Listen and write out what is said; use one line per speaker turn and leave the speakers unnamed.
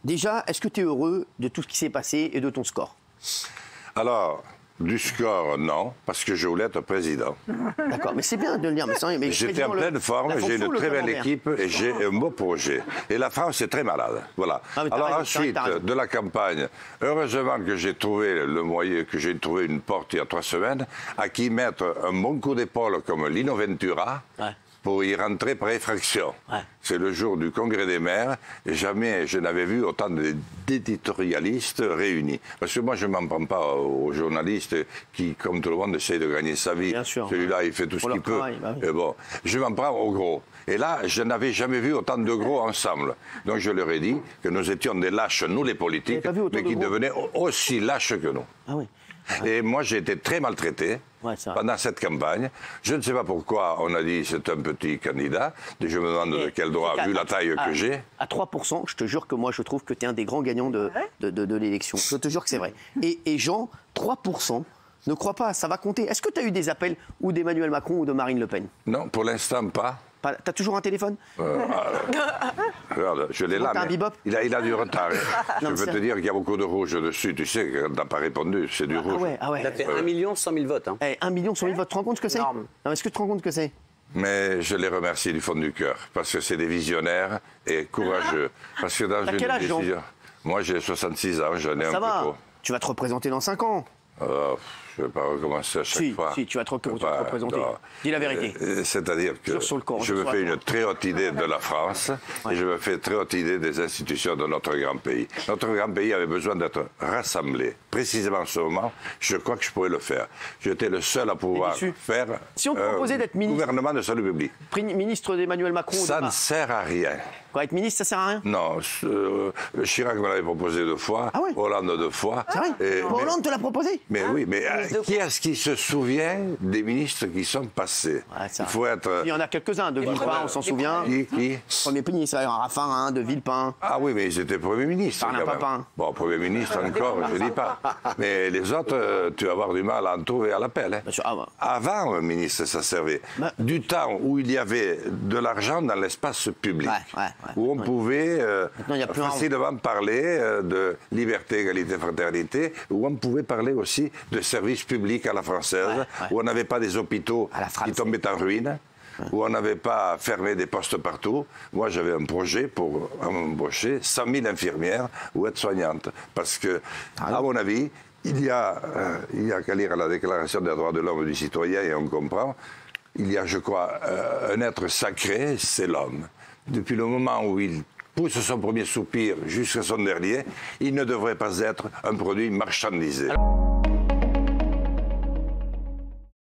Déjà, est-ce que tu es heureux de tout ce qui s'est passé et de ton score?
Alors, du score, non, parce que je voulais être président.
D'accord, mais c'est bien de le dire. Mais
j'étais en pleine forme, j'ai une très belle équipe et j'ai un beau projet. Et la France est très malade. Voilà. Alors ensuite, de la campagne, heureusement que j'ai trouvé le moyen, que j'ai trouvé une porte il y a 3 semaines, à qui mettre un bon coup d'épaule comme Lino Ventura. Ouais. Pour y rentrer par effraction. Ouais. C'est le jour du congrès des maires et jamais je n'avais vu autant d'éditorialistes réunis. Parce que moi, je ne m'en prends pas aux journalistes qui, comme tout le monde, essayent de gagner sa vie. Celui-là, il fait tout ce qu'il peut. Et bon, je m'en prends aux gros. Et là, je n'avais jamais vu autant de gros ensemble. Donc je leur ai dit que nous étions des lâches, nous les politiques, mais qui devenaient aussi lâches que nous.
Ah oui.
Et moi, j'ai été très maltraité pendant cette campagne. Je ne sais pas pourquoi on a dit c'est un petit candidat. Je me demande de quel droit, vu la taille que j'ai.
À 3%, je te jure que moi, je trouve que tu es un des grands gagnants de l'élection. Je te jure que c'est vrai. Et Jean, 3%, ne crois pas, ça va compter. Est-ce que tu as eu des appels ou d'Emmanuel Macron ou de Marine Le Pen?
Non, pour l'instant, pas.
T'as toujours un téléphone?
Regarde, je l'ai là, mais il a du retard. Je peux te dire qu'il y a beaucoup de rouge dessus. Tu sais, quand t'as pas répondu, c'est du rouge.
Ça fait 1 100 000 votes. Hein.
1 100 000 votes, tu te rends compte ce que c'est? Est-ce que tu te rends compte ce que c'est?
Mais je les remercie du fond du cœur, parce que c'est des visionnaires et courageux. Parce que dans une
quel âge,
décision...
Jean?
Moi, j'ai 66 ans, j'en ai un peu trop.
Tu vas te représenter dans 5 ans.
Je ne vais pas recommencer à chaque fois.
Si, tu vas te représenter. Dis la vérité.
C'est-à-dire que je me fais une très haute idée de la France et je me fais une très haute idée des institutions de notre grand pays. Notre grand pays avait besoin d'être rassemblé. Précisément en ce moment, je crois que je pourrais le faire. J'étais le seul à pouvoir faire
si on te proposait d'être ministre,
gouvernement de salut public.
Ministre d'Emmanuel Macron.
Ça ne sert à rien.
Quoi, être ministre, ça sert à rien?
Non. Chirac me l'avait proposé 2 fois, Hollande 2 fois.
C'est vrai? Hollande te l'a proposé?
Mais oui, mais qui est-ce qui se souvient des ministres qui sont passés? Il faut être...
Il y en a quelques-uns, de Villepin, on s'en souvient.
Qui?
Premier ministre, Raffarin, de Villepin.
Ah oui, mais ils étaient Premier ministre. Bon, Premier ministre encore, je ne dis pas. Mais les autres, tu vas avoir du mal à en trouver à l'appel. Hein. Avant, un ministre, ça servait. Du temps où il y avait de l'argent dans l'espace public, où on pouvait facilement parler de liberté, égalité, fraternité, où on pouvait parler aussi de services publics à la française, où on n'avait pas des hôpitaux qui tombaient en ruine, où on n'avait pas fermé des postes partout. Moi, j'avais un projet pour embaucher 100 000 infirmières ou aides-soignantes. Parce que, à mon avis, il y a qu'à lire la Déclaration des droits de l'homme et du citoyen et on comprend, il y a, je crois, un être sacré, c'est l'homme. Depuis le moment où il pousse son premier soupir jusqu'à son dernier, il ne devrait pas être un produit marchandisé.